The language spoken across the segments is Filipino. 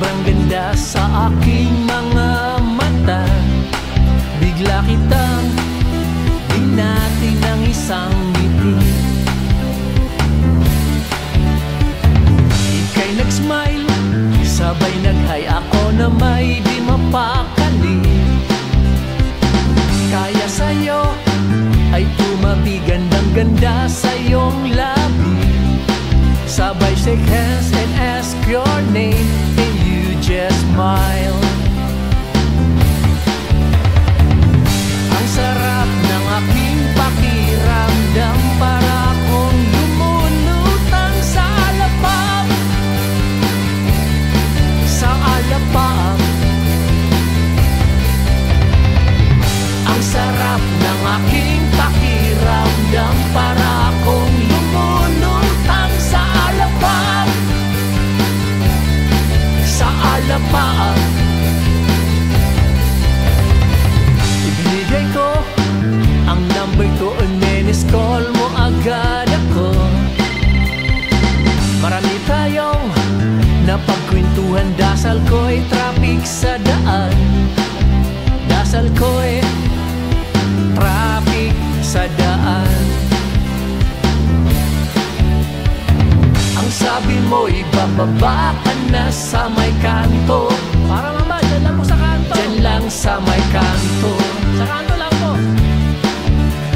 Sobrang ganda sa aking mga mata. Bigla kitang binati ng isang ngiti. Ika'y nag-smile, sabay nag-hi. Ako na may di mapakali. Kaya sa'yo ay tumabi, gandang-ganda sa iyong labi. Sabay shake hands and ask your name, and you just smile. Ang sarap ng aking pakiramdam, para akong lumulutang sa alapap. Sa alapap. Ang sarap ng aking pakiramdam, para akong lumulutang sa alapap. Sa alapap. Ibinigay ko ang number ko, and menis call mo agad ako. Marami tayong napagkwentuhan, dasal ko'y traffic sa daan. Dasal ko'y traffic sa daan. Ang sabi mo, ibababa ka na sa may kanto. Para mama, dyan lang po sa kanto. Dyan lang sa may kanto. Sa kanto lang po.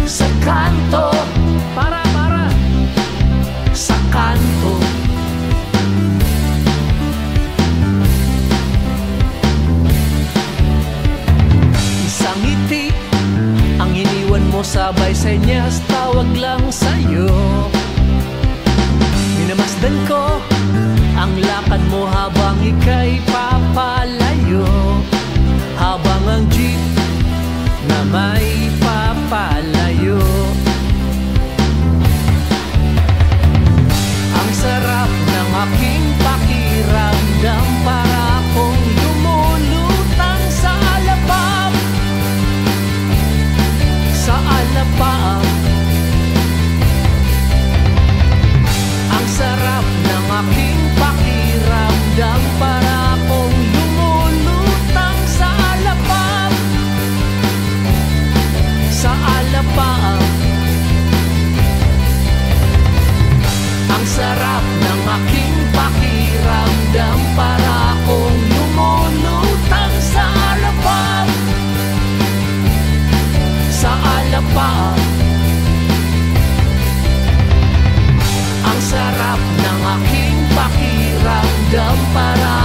Sa kanto. Para. Sa kanto. Isang ngiti ang iniwan mo, sabay senyas, tawag lang sa'yo. Minamasdan ko ang lakad mo habang ika'y papalayo, habang ang jeep na may papalayo. Ang sarap ng aking pakiramdam, para akong lumulutang sa alapap. Sa alapap. Ang sarap ng aking pakiramdam, para akong lumulutang sa alapap. Sa alapap. Ang sarap ng aking pakiramdam, para akong lumulutang sa alapap. Sa alapap. Ang sarap ng aking pakiramdam, para